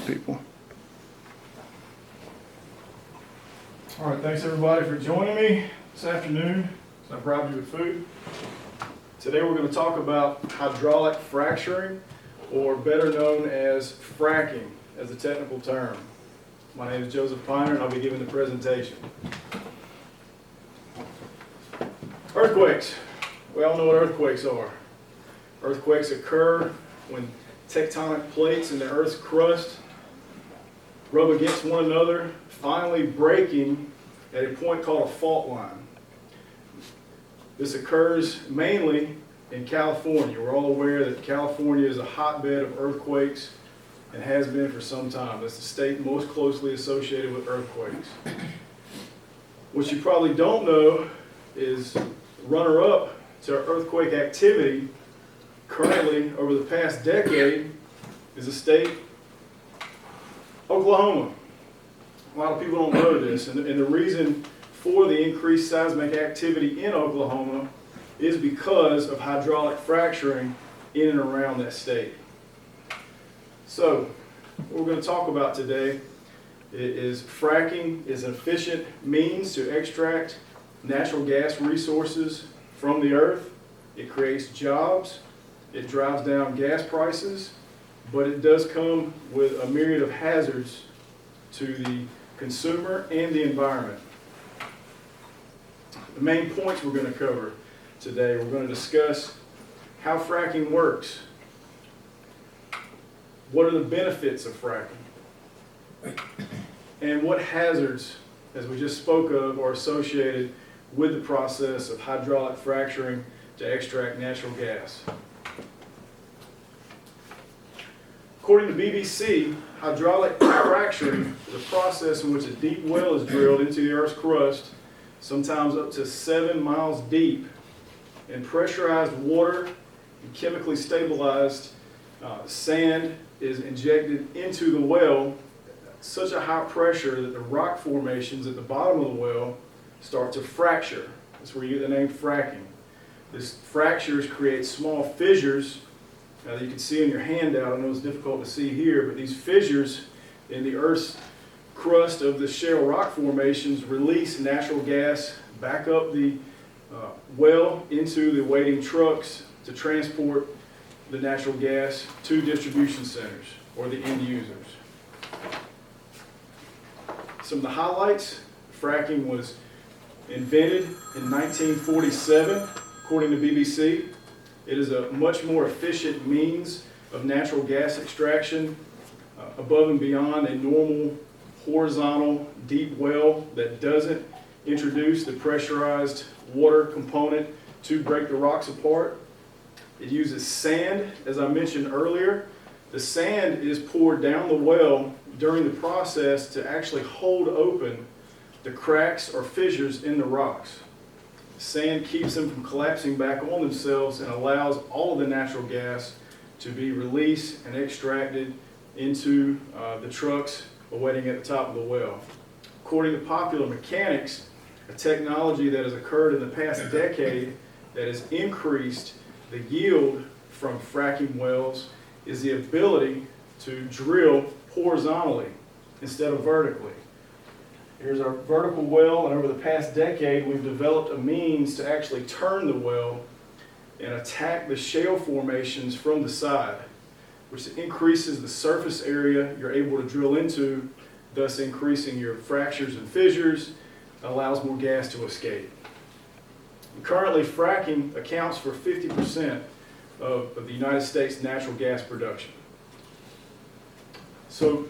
people. All right, thanks everybody for joining me this afternoon. So I brought you with food. Today we're going to talk about hydraulic fracturing, or better known as fracking as a technical term. My name is Joseph Piner and I'll be giving the presentation. Earthquakes. We all know what earthquakes are. Earthquakes occur when tectonic plates in the Earth's crust rub against one another, finally breaking at a point called a fault line. This occurs mainly in California. We're all aware that California is a hotbed of earthquakes and has been for some time. That's the state most closely associated with earthquakes. What you probably don't know is runner-up to earthquake activity currently over the past decade is the state Oklahoma. A lot of people don't know this, and the reason for the increased seismic activity in Oklahoma is because of hydraulic fracturing in and around that state. So, what we're going to talk about today is fracking is an efficient means to extract natural gas resources from the earth. It creates jobs, it drives down gas prices, but it does come with a myriad of hazards to the consumer and the environment. The main points we're going to cover today, we're going to discuss how fracking works, what are the benefits of fracking, and what hazards, as we just spoke of, are associated with the process of hydraulic fracturing to extract natural gas. According to BBC, hydraulic fracturing is a process in which a deep well is drilled into the Earth's crust, sometimes up to 7 miles deep, and pressurized water and chemically stabilized sand is injected into the well at such a high pressure that the rock formations at the bottom of the well start to fracture. That's where you get the name fracking. This fractures create small fissures that you can see in your handout. I know it's difficult to see here, but these fissures in the Earth's crust of the shale rock formations release natural gas back up the well into the waiting trucks to transport the natural gas to distribution centers or the end users. Some of the highlights: fracking was invented in 1947, according to BBC. It is a much more efficient means of natural gas extraction above and beyond a normal horizontal deep well that doesn't introduce the pressurized water component to break the rocks apart. It uses sand, as I mentioned earlier. The sand is poured down the well during the process to actually hold open the cracks or fissures in the rocks. Sand keeps them from collapsing back on themselves and allows all of the natural gas to be released and extracted into the trucks awaiting at the top of the well. According to Popular Mechanics, a technology that has occurred in the past decade that has increased the yield from fracking wells is the ability to drill horizontally instead of vertically. Here's our vertical well, and over the past decade we've developed a means to actually turn the well and attack the shale formations from the side, which increases the surface area you're able to drill into, thus increasing your fractures and fissures, allows more gas to escape. And currently, fracking accounts for 50% of the United States natural gas production. So,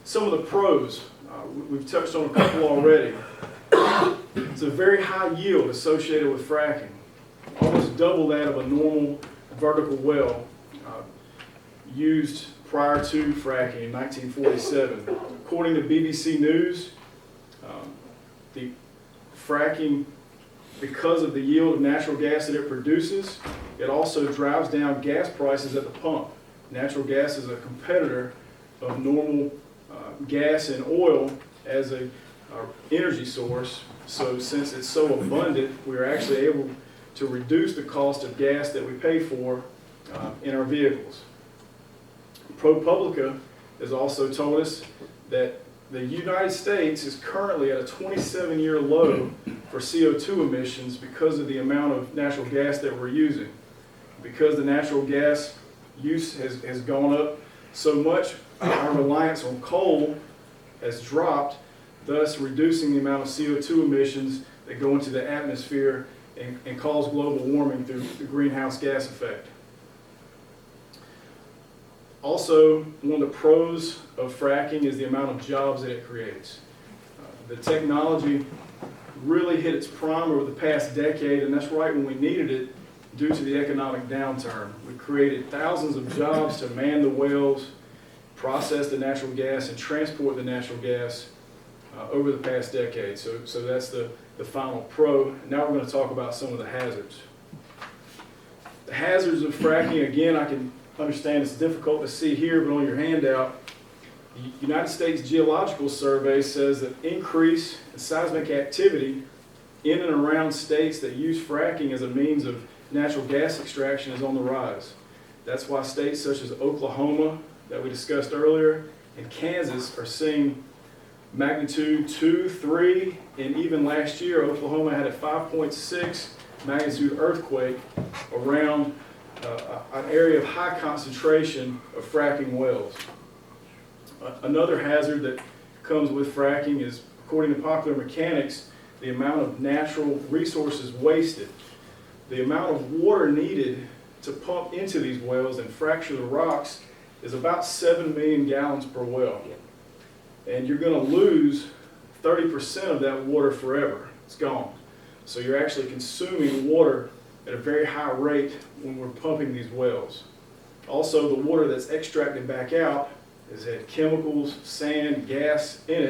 some of the pros, we've touched on a couple already. It's a very high yield associated with fracking, almost double that of a normal vertical well used prior to fracking in 1947. According to BBC News, the fracking, because of the yield of natural gas that it produces, it also drives down gas prices at the pump. Natural gas is a competitor of normal gas and oil as an energy source. So since it's so abundant, we're actually able to reduce the cost of gas that we pay for in our vehicles. ProPublica has also told us that the United States is currently at a 27-year low for CO2 emissions because of the amount of natural gas that we're using. Because the natural gas use has gone up so much, our reliance on coal has dropped, thus reducing the amount of CO2 emissions that go into the atmosphere and cause global warming through the greenhouse gas effect. Also, one of the pros of fracking is the amount of jobs that it creates. The technology really hit its prime over the past decade, and that's right when we needed it due to the economic downturn. We created thousands of jobs to man the wells, process the natural gas, and transport the natural gas over the past decade. So that's the final pro. Now we're going to talk about some of the hazards. The hazards of fracking, again, I can understand it's difficult to see here, but on your handout, the United States Geological Survey says that increase in seismic activity in and around states that use fracking as a means of natural gas extraction is on the rise. That's why states such as Oklahoma, that we discussed earlier, and Kansas are seeing magnitude 2, 3, and even last year, Oklahoma had a 5.6 magnitude earthquake around an area of high concentration of fracking wells. Another hazard that comes with fracking is, according to Popular Mechanics, the amount of natural resources wasted. The amount of water needed to pump into these wells and fracture the rocks is about 7 million gallons per well. And you're going to lose 30% of that water forever. It's gone. So you're actually consuming water at a very high rate when we're pumping these wells. Also, the water that's extracted back out has had chemicals, sand, gas in it.